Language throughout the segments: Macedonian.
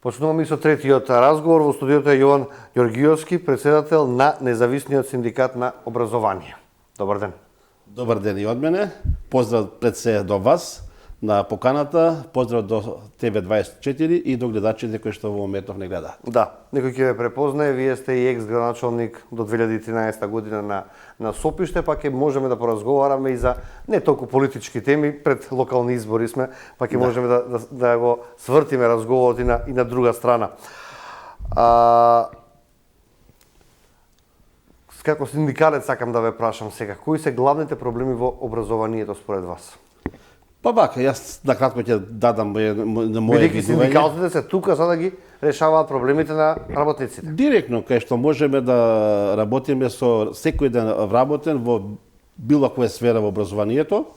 Почнуваме и со третиот разговор. Во студиото е Јован Ѓоргиовски, председател на Независниот синдикат на образование. Добар ден. Добар ден и од мене. Поздрав пред се до вас на поканата, поздрав до ТВ24 и до гледачите кои што во моментов не гледаат. Да, некој ќе ве препознае, вие сте и екс-градоначалник до 2013 година на Сопиште, па ќе можеме да поразговараме и за не толку политички теми, пред локални избори сме, па ќе можеме да го свртиме разговорот и на друга страна. Како синдикалец сакам да ве прашам сега, кои се главните проблеми во образованието според вас? Па бака, јас на кратко ќе дадам на моје видење. Синдикалците се тука за да ги решаваат проблемите на работниците. Директно кај што можеме да работиме со секој ден вработен во било која сфера во образованието,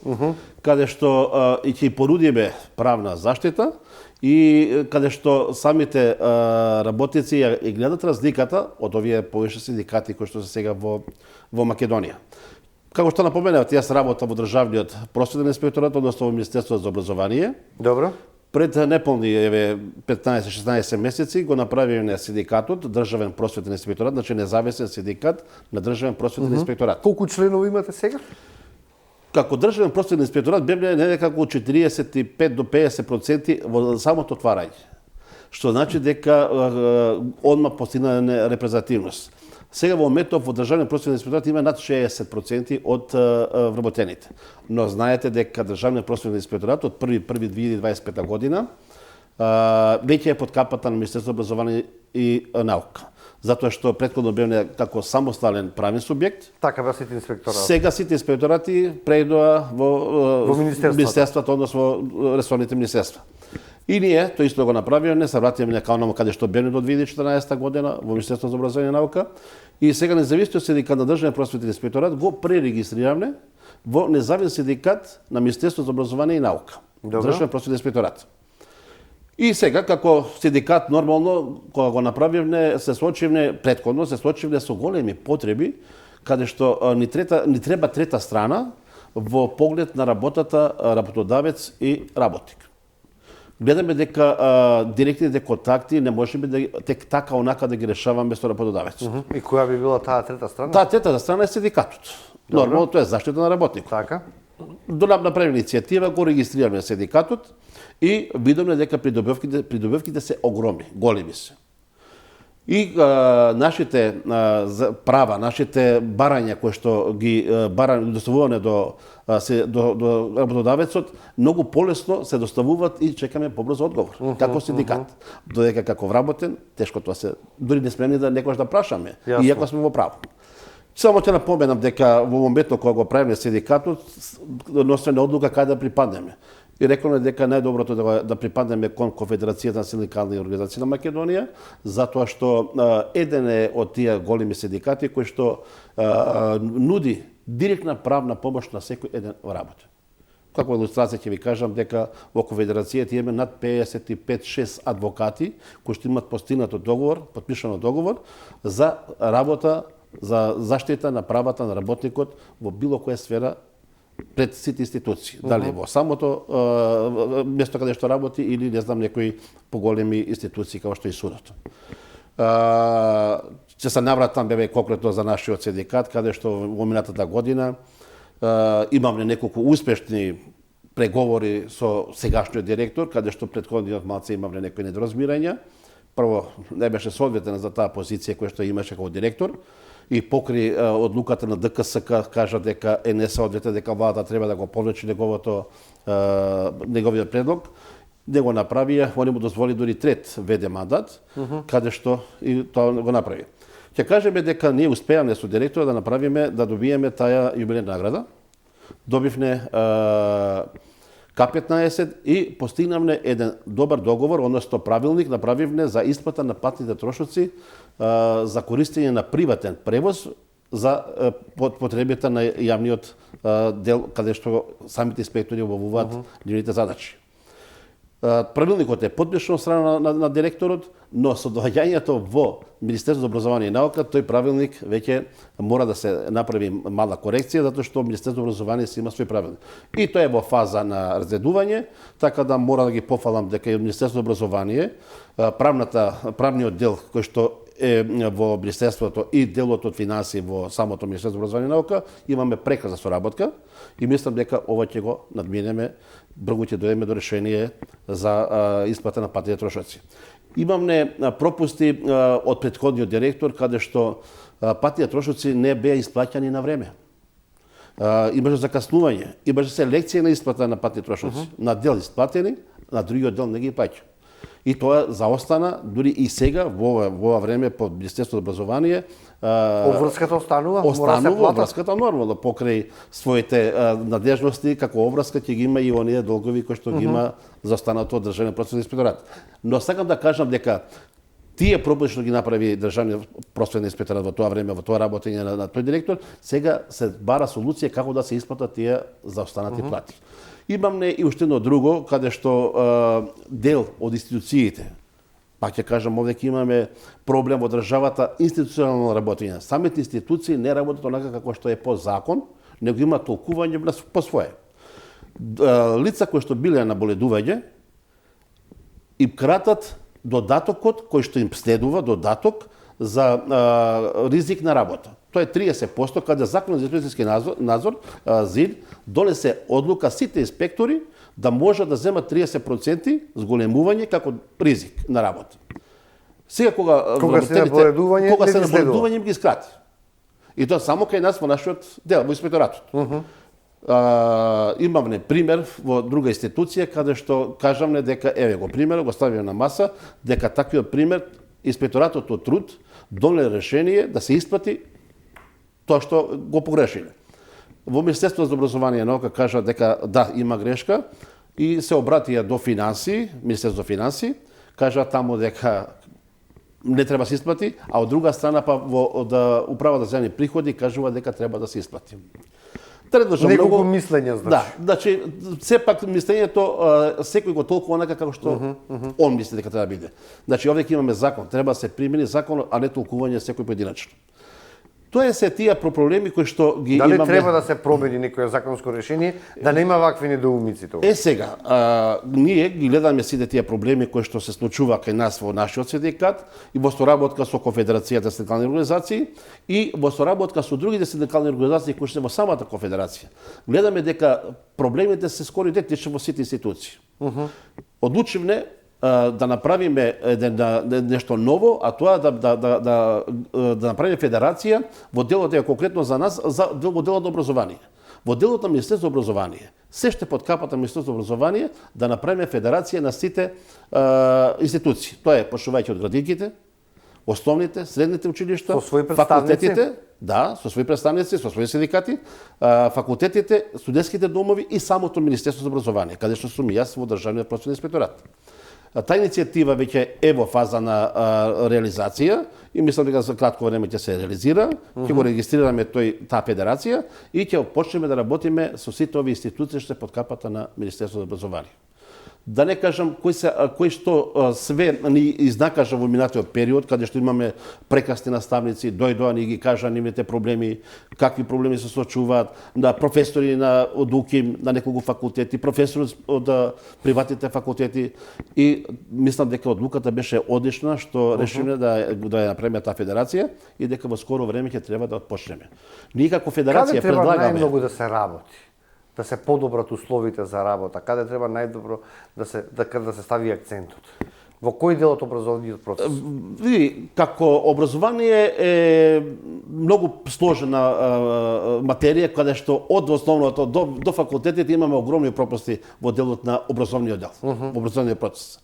каде што и ќе порудиме правна заштита и каде што самите работници ја гледат разликата од овие повише синдикати кои што се сега во Македонија. Како што напоменавте, јас работам во државниот просветен инспекторат, односно во Министерството за образование. Добро. Пред неполни 15-16 месеци го направиме синдикатот Државен просветен инспекторат, значи независен синдикат на Државен просветен инспекторат. Колку членови имате сега? Како Државен просветен инспекторат бевме некако 45 до 50% во самото отварање. Што значи дека одма постигна репрезентативност. Сега во моментов во Државен просветен инспекторат има над 60% од вработените. Но знаете дека Државен просветен инспекторат од 1.1.2025 година веќе е под капата на Министерството образование и наука. Затоа што претходно бевме како самостален правен субјект. Така беа сите инспекторати. Сега сите инспекторати преидоа во министерството, односно во ресорните министерства. И ние тоа исто го направиме, се вратиме као намо каде што бевме до 2014 година во Министерството за образование и наука и сега независниот синдикат на Државен просветен инспекторат го пререгистрираме во независен синдикат на Министерството за образование и наука. Државен просветен инспекторат. И сега како синдикат нормално кога го направивме се соочивме претходно со големи потреби каде што ни треба трета страна во поглед на работата работодавец и работник. Гледаме дека директните контакти не можеме да тек така онака да ги решаваме со работодавец. И која би била таа трета страна? Таа трета страна е синдикатот. Нормално тоа е заштита на работникот. Така. Направиме иницијатива, го регистрираме синдикатот и видовме дека придобивките се огромни, големи се. И нашите права, нашите барања кои што ги доставуваме до работодавецот, многу полесно се доставуваат и чекаме побрзо одговор. Како синдикат. Додека како вработен, тешко тоа се, дури не сме да некојаш да прашаме, иако сме во право. Само ќе напоменам дека во моментот кога го правиме синдикатот, носиме одлука каде да припаднеме. И реколме дека најдоброто да припаднеме кон Конфедерацијата на синдикални организации на Македонија, затоа што еден е од тие големи синдикати кои што нуди директна правна помош на секој еден работен. Како илустрација ќе ви кажам дека во Конфедерацијата имаме над 55-6 адвокати кои што имаат постигнато договор, потпишано договор за работа, за заштита на правата на работникот во било која сфера пред сите институции. Дали во самото место каде што работи или не знам некои поголеми институции како што и судот. Ќе се навратам конкретно за нашиот синдикат каде што во минатата година имаме неколку успешни преговори со сегашниот директор, каде што претходниот малце имаме некои недоразбирања. Прво не беше соодветен за таа позиција која што имаше како директор и покри одлуката на ДКСК кажа дека не се одветен дека владата треба да го повлече неговиот предлог. Не го направија, они му дозволи дури трет ВД мандат, каде што и тоа го направи. Ќе кажеме дека ние успеавме со директора да направиме, да добиеме таа јубилејна награда. Добивме К-15 и постигнавме еден добар договор, односно правилник направивме за исплата на патните трошоци за користење на приватен превоз за потребите на јавниот дел, каде што самите инспектори обавуваат нивните задачи. Правилникот е подпишан од страна на директорот, но со доаѓањето во Министерството за образование и наука, тој правилник веќе мора да се направи мала корекција, затоа што Министерството за образование си има свој правилник. И тоа е во фаза на разгледување, така да мора да ги пофалам дека и од Министерството за образование, правниот дел кој што е во Министерството и делот од финансии во самото Министерство за образование и наука, имаме прекрасна соработка и мислам дека ова ќе го надминеме, брзо ќе дојдеме до решение за исплата на платите трошоци. Имаме пропусти од претходниот директор каде што платите трошоци не беа исплаќани на време. Имаше закаснување, имаше селекција на исплата на платите трошоци. На дел исплатени, на другиот дел не ги плаќа. И тоа заостана, дури и сега, во ова време, по Министерството за образование, обврската останува, мора се останува плата. обврската нормално, покрај своите надежности, како обврска ќе ги има и оние долгови кои што ги има за останато од Државниот просветен инспекторат. Но сакам да кажам дека тие пропуски што ги направи Државниот просветен инспекторат во тоа време, во тоа работење на тој директор, сега се бара солуција како да се исплатат тие заостанати плати. Имаме и уште едно друго, каде што дел од институциите, пак ќе кажам, овде ќе имаме проблем во државата, институционално работење. Самите институции не работат онака како што е по закон, него има толкување по свое. Лица кои што биле на боледување, им кратат додатокот кој што им следува, додаток за ризик на работа. Тоа е 30%, каде Законот за инспекцијски надзор, ЗИН, донесе одлука сите инспектори да можат да земат 30% зголемување како ризик на работа. Сега кога се на боледување, им ги скрати. И тоа само кај нас во нашиот дел, во инспекторатот. Имаме пример во друга институција каде што кажаме дека еве го пример, го ставиме на маса, дека таквиот пример инспекторатот од труд донесе решение да се исплати тоа што го погрешиле. Во Министерството за образование и наука кажа дека да, има грешка и се обратија до финансии, Министерството за финансии, кажа таму дека не треба да се исплати, а од друга страна па во управа за земјни приходи кажува дека треба да се исплати. Неколку мислења, значи. Да, значи сепак мислењето секој го толкува онака како што он мисли дека треба да биде. Значи овде ќе имаме закон, треба да се примени закон, а не толкување секој поединечно. Тоа се тие проблеми кои што ги имаме. Дали треба да се промени некое законско решение да нема вакви недоумици тоа? Сега, ние ги гледаме сите тие проблеми кои што се случува кај нас во нашиот синдикат и во соработка со Конфедерацијата синдикални организации и во соработка со другите синдикални организации кои се во самата конфедерација. Гледаме дека проблемите се скоро идентични во сите институции. Одлучивме да направиме нешто ново, а тоа да направиме федерација во делот конкретно за нас, во делот на образование. Во делот на Министерство за образование, се што под капата на Министерство за образование, да направиме федерација на сите институции. Тоа е почнувајќи од градинките, основните, средните училишта, факултетите, да, со своји представници, со своји синдикати, факултетите, студентските домови и самото Министерство за образование, каде што сум и јас во Државниот просветен инспекторат. Таа иницијатива веќе е во фаза на реализација и мислам дека за кратко време ќе се реализира, ќе го регистрираме таа федерација и ќе почнеме да работиме со сите овие институции што се под капата на Министерството за образование. Да не кажам кои што све ни изнакажа во минатиот период, каде што имаме прекрасни наставници, дојдоа ни ги кажа нивните проблеми, какви проблеми се соочуваат, на професори од УКИМ, на неколку факултети, професори од приватните факултети и мислам дека одлуката беше одлична што решиме да ја направиме таа федерација и дека во скоро време ќе треба да почнеме. Ние како федерација предлагаме. Каде треба најмногу да се работи? Да се подобрат условите за работа, каде треба најдобро да се стави акцентот? Во кој дел од образовниот процес? Види, како образование е многу сложена материја, каде што од основното до факултетите имаме огромни пропусти во делот на образовниот дел, во образовниот процес.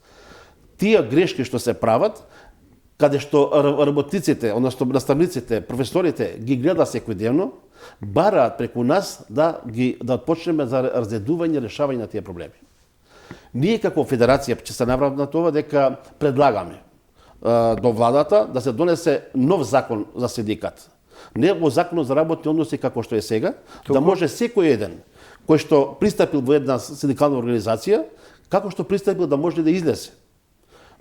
Тие грешки што се прават, каде што работниците, односно наставниците, професорите ги гледаат секојдневно, бараат преку нас да почнеме за разгледување и решавање на тие проблеми. Ние како федерација ќе се навратиме на тоа дека предлагаме до владата да се донесе нов закон за синдикат. Не во законот за работни односи како што е сега, да може секој еден кој што пристапил во една синдикална организација, како што пристапил да може да излезе.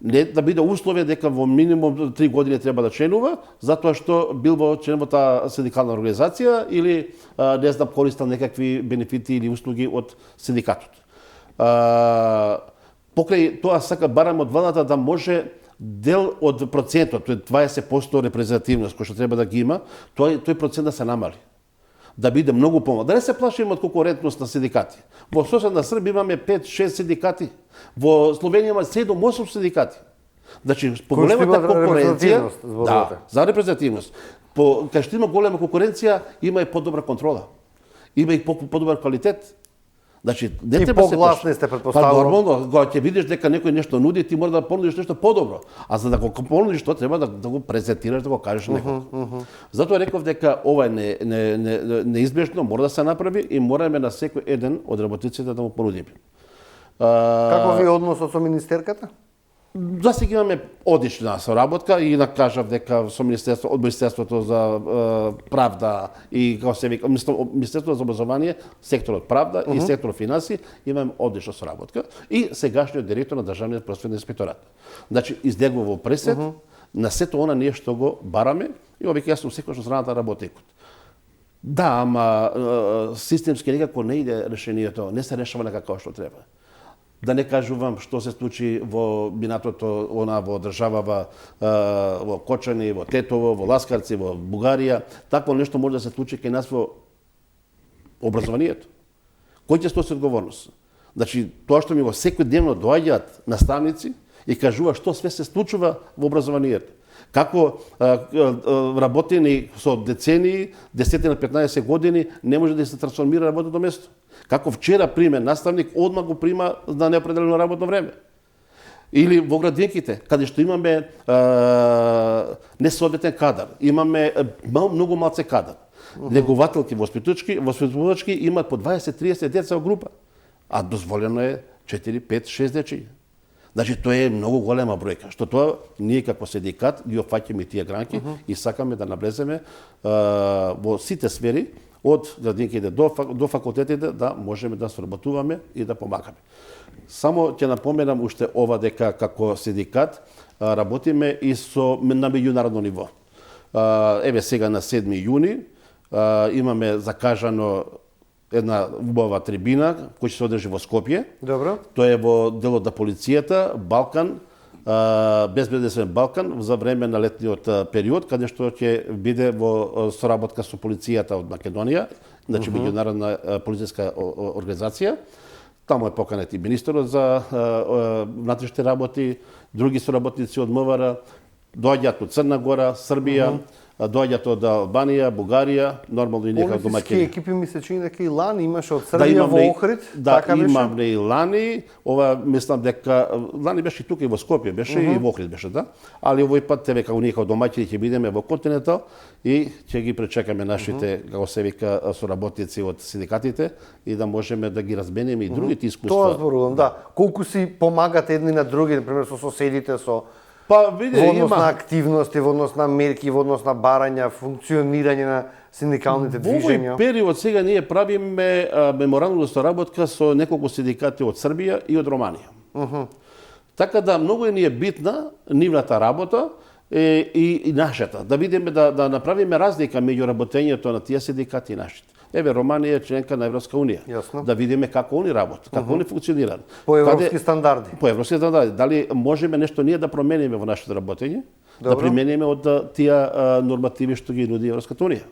Не да биде условие дека во минимум 3 години треба да членува, затоа што бил во членовата синдикална организација или не знам користел некакви бенефити или услуги од синдикатот. Покрај тоа сака бараме од владата да може дел од процентот, 20% репрезентативност кој што треба да ги има, тој процент да се намали. Да биде многу помал. Да не се плашиме од конкурентност на синдикати. Во соседна Србија имаме 5-6 синдикати, во Словенија има 7-8 синдикати. Значи, по големата конкуренција, за репрезентативност. Кај што има голема конкуренција, има и подобра контрола. Има и подобар квалитет. Значи, не треба се погласни сте претпоставувам. Па нормално, кога ќе видиш дека некој нешто нуди, ти мора да понудиш нешто подобро. А за да го понудиш тоа треба да го презентираш, да го кажеш некој. Затоа реков дека ова е неизбежно, мора да се направи и мораме на секој еден од работниците да му понудиме. Како ви е односот со министерката? За сега имаме одлична соработка и да кажав дека со Министерството за правда и како се вика Министерството за образование, секторот правда и секторот финанси имаме одлична соработка и сегашниот директор на Државниот просветен инспекторат. Значи излегува во пресет на сето она ние што го бараме и обик јас сум секогаш на страната на работникот. Да, ама системски некако не иде решението, не се решава како што треба. Да не кажувам што се случи во минатото во држава во Кочани, во Тетово, во Ласкарци, во Бугарија, такво нешто може да се случи кај нас во образованието. Кој ќе сноси одговорност? Значи, тоа што ми го секојдневно доаѓаат наставници и кажуваат што све се случува во образованието. Како работени со децении, 10 на 15 години, не може да се трансформира работното место. Како вчера приме наставник, одма го прима на неопределено работно време. Или во градинките, каде што имаме несоодветен кадар, имаме многу малце кадар. Негователки, воспитувачки имаат по 20-30 деца во група, а дозволено е 4, 5, 6 дечиња. Значи, тоа е многу голема бројка, што тоа ние како синдикат ги опфаќаме тие гранки и сакаме да навлеземе во сите сфери, од градинките до факултетите, да можеме да соработуваме и да помагаме. Само ќе напоменам уште ова дека како синдикат работиме и на меѓународно ниво. Еве сега на 7 јуни имаме закажано една убава трибина која ќе се одржи во Скопје. Добро. Тоа е во делот на полицијата, Балкан, безбеднесен Балкан за време на летниот период, каде што ќе биде во соработка со полицијата од Македонија, значи меѓународна полициска организација. Таму е поканет и министерот за внатрешни работи, други соработници од МВР, доаѓаат од Црна Гора, Србија, доаѓаат од Албанија, Бугарија, нормално и некои домаќини. Екипи ми се чини дека и лани имаше од Србија во Охрид, така беше? Да, имаме и лани, ова мислам дека лани беше и тука и во Скопје беше и во Охрид беше, да. Али овој пат тебе како ние како домаќини ќе бидеме во континентал и ќе ги пречекаме нашите како се вика соработници од синдикатите и да можеме да ги размениме и другите искуства. Тоа зборувам, да. Колку си помагат едни на други, например со соседите, со Па види, во однос на активности, во однос на мерки, во однос на барања, функционирање на синдикалните движења. Во овој период сега ние правиме меморандум за соработка со неколку синдикати од Србија и од Романија. Така да многу ни е битна нивната работа и нашата, да видиме да направиме разлика меѓу работењето на тие синдикати и нашите. Еве, Романија е членка на Европска унија. Јасно. Да видиме како они работат, како они функционираат. По европски стандарди. По европски стандарди. Дали можеме нешто ние да промениме во нашето работење, да примениме од тие нормативи што ги нуди Европската унија.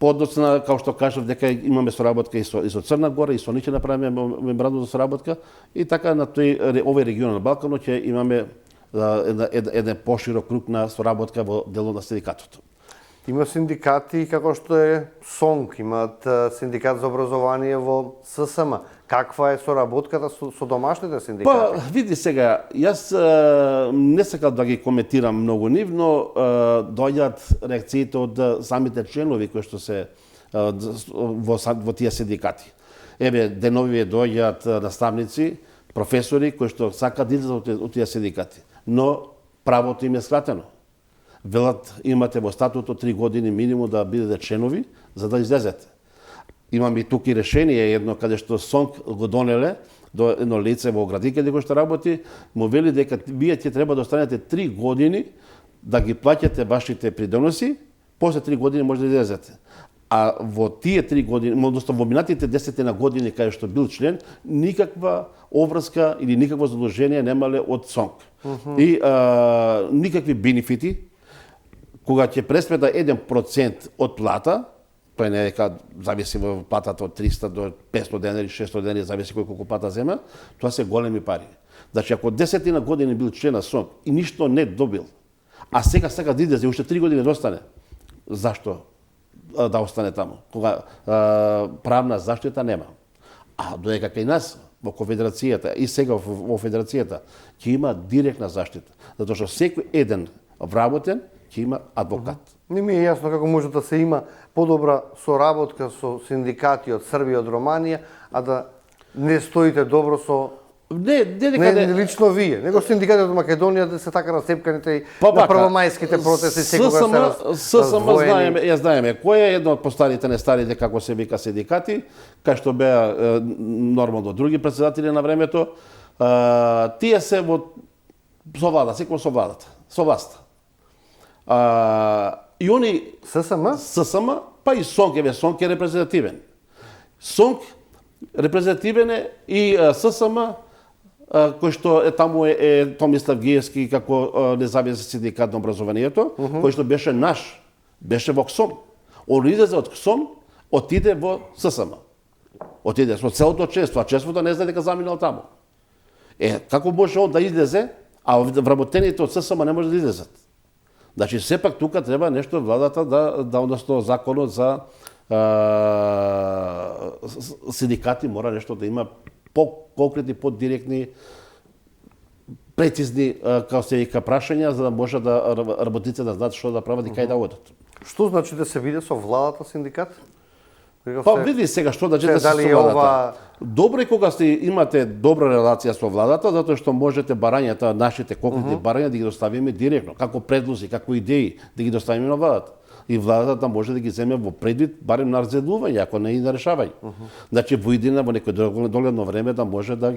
Подоцна, како што кажав, дека имаме соработка и со Црна Гора, и со нив ќе направиме меморандум за соработка, и така на овој регион на Балканот ќе имаме еден поширок круг на соработка во делот на синдикатот. Има синдикати како што е СОНК, имаат синдикат за образование во ССМ. Каква е соработката со домашните синдикати? Па, види сега, јас не сакам да ги коментирам многу нив, но доаѓаат реакциите од самите членови кои што се во тие синдикати. Еве, денови доаѓаат наставници, професори кои што сакаат да излезат од тие синдикати, но правото им е скратено. Велат, имате во статутот 3 години минимум да бидете членови за да излезете. Имам и тука и решение едно каде што СОНК го донеле до едно лице во градинка каде што работи, му вели дека вие ќе треба да останете 3 години да ги плаќате вашите придоноси, после 3 години може да излезете. А во тие 3 години, односно во минатите 10 на години каде што бил член, никаква обврска или никакво задолжение немале од СОНК. И никакви бенефити, кога ќе пресмета 1% од плата, тој не е дека зависи во платата од 300 до 500 денари, 600 денари, зависи кој колку плата зема, тоа се големи пари. Значи, ако 10 на години бил член на СОНК и ништо не добил, а сега сака да излезе, уште 3 години да остане, зашто да остане таму? Кога правна заштита нема. А додека кај нас, во Конфедерацијата и сега во Федерацијата, ќе има директна заштита. Затоа што секој еден вработен ќе има адвокат. Не ми е јасно како може да се има подобра соработка со синдикати од Србија, од Романија, а да не стоите добро со не лично вие, него синдикатите од Македонија да се така расцепканите и на првомајските протести секогаш се раздвоени. Ја знаеме кој е едно од постарите не старите како се вика синдикати, кај што беа нормално други председатели на времето, тие се во со влада, секој со владата, со власта. И они ССМ, па и СОНК, СОНК е репрезентативен. СОНК репрезентативен е и ССМ, кој што таму е Томислав Гиевски како независен синдикат на образованието, кој што беше наш, беше во КСОМ. Он излезе од КСОМ, отиде во ССМ. Отиде со целото членство, а членството не знае дека заминал таму. Како може он да излезе, а вработените од ССМ не може да излезат? Значи, сепак тука треба нешто владата односно законот за синдикати мора нешто да има по-конкретни, по-директни, прецизни, како се вика, прашања, за да може да работниците да знаат што да прават и кај да одат. Што значи да се види со владата синдикат? Па види сега што да се со владата. Добро е кога имате добра релација со владата, затоа што можете барањата, нашите конкретни барања да ги доставиме директно, како предлози, како идеи, да ги доставиме на владата. И владата може да ги земе во предвид, барем на разгледување, ако не и на решавање. Значи, во иднина, во некој догледно време да може да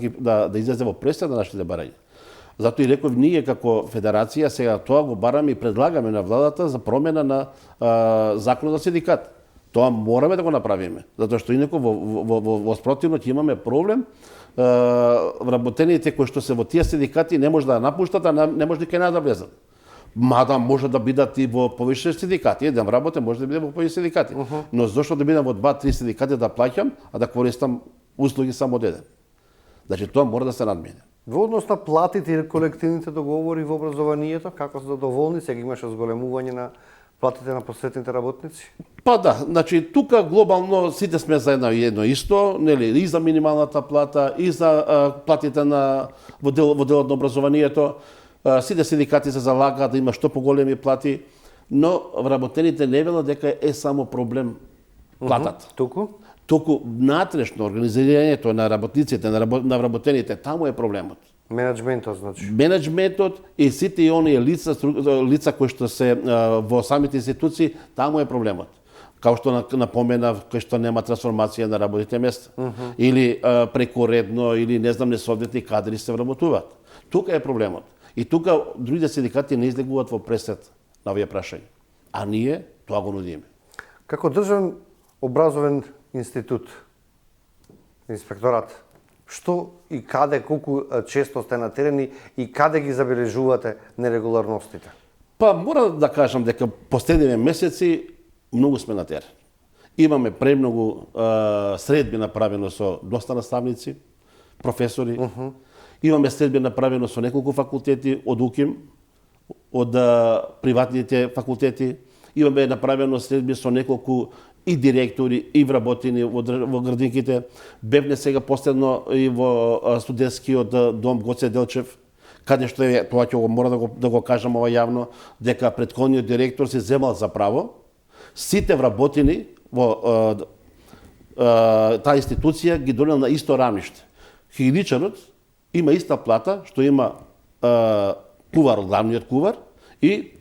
излезе во пресед на нашите барања. Затоа и реков, ние како федерација сега тоа го бараме и предлагаме на владата за промена на законот за синдикат. Тоа мораме да го направиме, затоа што инаку во спротивно ќе имаме проблем. Вработените кои што се во тие синдикати не може да напуштат, а не може никај да влезат. Мада може да бидат и во повише синдикати. Еден вработен може да биде во повише синдикати. Но зошто да бидам во 2-3 синдикати да плаќам, а да користам услуги само од еден? Значи тоа мора да се надмине. Во однос на платите и колективните договори во образованието, како се задоволни? Сега имаше зголемување на платите на просветните работници? Па да, значи тука глобално сите сме за едно исто, нели, и за минималната плата, и за платите во делот на образованието. Сите синдикати се залагаат да има што поголеми плати, но вработените не велат дека е само проблем платата. Туку внатрешно организирањето на работниците, на вработените, таму е проблемот. Менеджментот, значи. Менеджментот и сите и оние лица кои што се во самите институции, таму е проблемот. Као што напоменав, кои што нема трансформација на работните места. Или прекоредно, или не знам, несовдетни кадри се вработуваат. Тука е проблемот. И тука другите синдикати не излегуваат во пресед на овие прашања. А ние тоа го нудиме. Како државен образовен институт, инспекторат, што и каде, колку често сте на терени и каде ги забележувате нерегуларностите? Па мора да кажам дека последниве месеци многу сме на терен. Имаме премногу средби направено со доста наставници, професори. Имаме средби направено со неколку факултети од УКИМ, од приватните факултети. Имаме направено средби со неколку и директори, и вработени во градинките. Бевне сега последно и во студентскиот дом Гоце Делчев, каде што е, тоа ќе го мора да го кажам ова јавно, дека претходниот директор се земал за право сите вработени во таа институција ги донел на исто рамниште. Хигиеничарот има иста плата што има кувар, главниот кувар и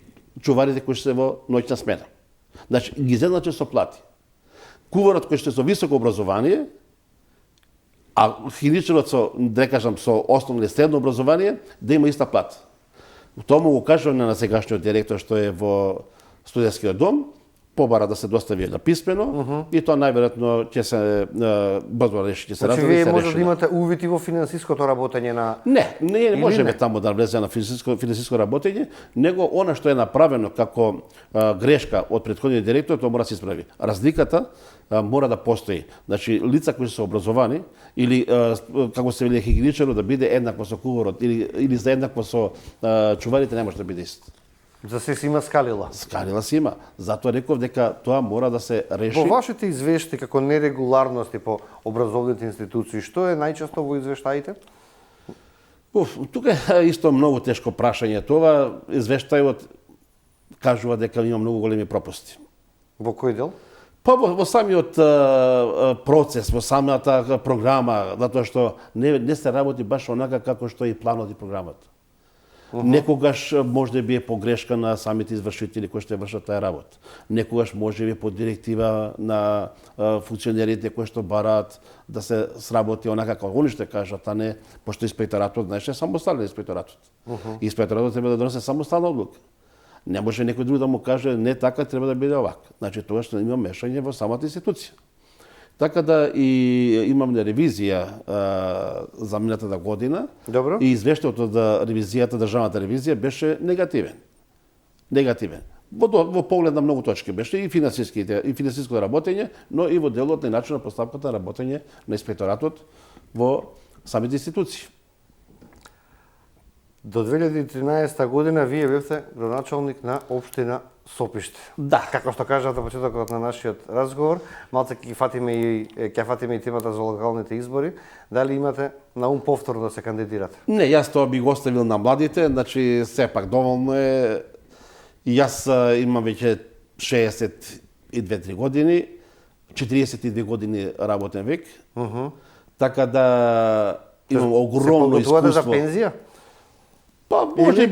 чуварите кои се во ноќна смена. Значи, ги зедначе со плати. куварот кој што е со високо образование, а хигиеничарот со, да кажам, со основно или средно образование, да има иста плата. Тоа му го кажуваме на сегашниот директор што е во студентскиот дом, побара да се достави на писмено и тоа најверојатно ќе се брзо реши, ќе се Значи, разради. вие може да имате увид и во финансиското работење на... Не можеме таму да влезе на финансиско работење, него она што е направено како грешка од претходниот директор, тоа мора да се исправи. Разликата мора да постои. Значи, лица кои се образовани или како се вели хигиеничарот да биде еднакво со куварот или за еднакво со чуварите не може да биде ист. За се си има скалила. Скалила си има. Затоа реков дека тоа мора да се реши. Во вашите извешти како нерегуларности по образовните институции, што е најчесто во извештаите? Тука е исто многу тешко прашање. Тоа извештајот кажува дека има многу големи пропусти. Во кој дел? Па во самиот процес, во самата програма, затоа што не се работи баш онака како што е и планот и програмата. Некогаш може да би погрешка на самите извршители кои што вршат таа работа. Некогаш може би по директива на функционерите кои што бараат да се сработи онака како они што кажат, а не пошто инспекторатот знаеше самостален инспекторатот. Инспекторатот треба да донесе самостална одлука. Не може некој друг да му каже не така, треба да биде овака. Значи тоа што има мешање во самата институција. Така да и имаме ревизија за минатата година. Добро. И извештајот од ревизијата, државната ревизија беше негативен. Во поглед на многу точки беше и финансиското работење, но и во делот на начинот поставката на работење на инспекторатот во самите институции. До 2013 година вие бевте градоначалник на општина Сопиште. Да. Како што кажав на почетокот на нашиот разговор, малце ќе фатиме и темата за локалните избори. Дали имате на ум повторно да се кандидирате? Не, јас тоа би го оставил на младите, значи сепак доволно е. Јас имам веќе 62-3 години, 42 години работен век. Така да имам огромно искуство. За пензија? Па може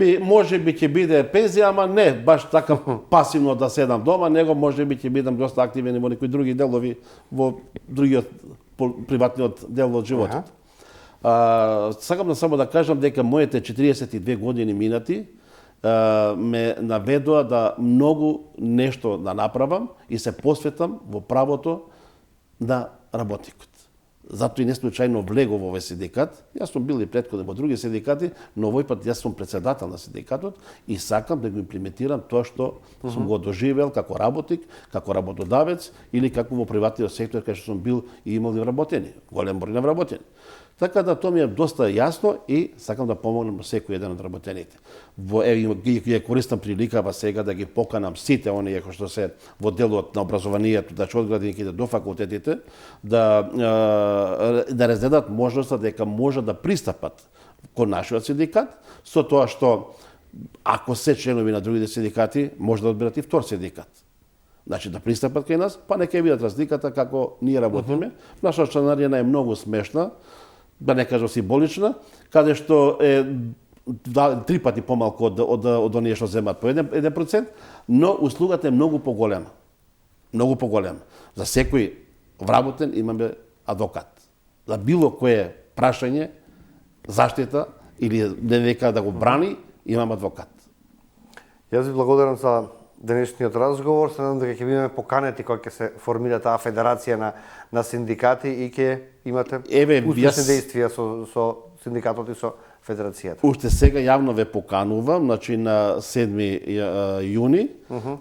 би ќе биде пензија, ама не баш така пасивно да седам дома, него може би ќе бидам доста активен и во некои други делови во другиот приватниот дел од животот. Сакам само да кажам дека моите 42 години минати ме наведоа да многу нешто да направам и се посветам во правото на работникот. Затоа и не случајно влегов во овој синдикат. Јас сум бил и претходно во други синдикати, но овој пат јас сум претседател на синдикатот и сакам да го имплементирам тоа што сум го доживел како работник, како работодавец или како во приватниот сектор кај што сум бил и имал и вработени, голем број на вработени. Така да тоа ми е доста јасно и сакам да помогнам секој еден од работените. Ја користам приликава сега да ги поканам сите оние кои што се во делот на образованието, значи од градинките до факултетите, да разгледат можноста дека може да пристапат кон нашиот синдикат, со тоа што ако се членови на другите синдикати, може да одберат и втор синдикат. Значи да пристапат кај нас, па нека видат разликата како ние работиме. Наша членарина е многу смешна, да не кажам символична, каде што е 3 пати помалку од оние што земат по 1%, но услугата е многу поголема. Многу поголема. За секој вработен имаме адвокат. За било кое прашање, заштита или дека да го брани, имам адвокат. Јас ви благодарам за денешниот разговор. Се надам дека ќе бидеме поканети кога ќе се формира таа федерација на синдикати и ќе имате успешни действија со синдикатот и со федерацијата. Уште сега јавно ве поканувам, значи на 7 јуни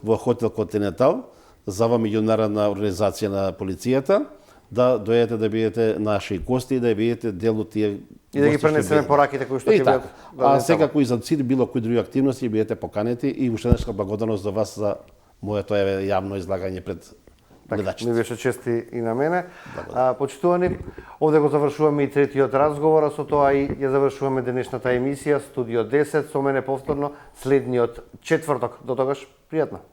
во хотел Континентал, за ова меѓународна организација на полицијата, да дојдете да бидете наши гости и да видите дел од тие и да ги пренесеме пораките кои што ќе бидат. А секако и за сите било кои други активности бидете поканети и уште еднаш благодарност за вас за моето јавно излагање пред гледачите. Ми беше чести и на мене. Почитувани, овде го завршуваме и третиот разговор, а со тоа и ја завршуваме денешната емисија Студио 10 со мене повторно следниот четврток. До тогаш, пријатно.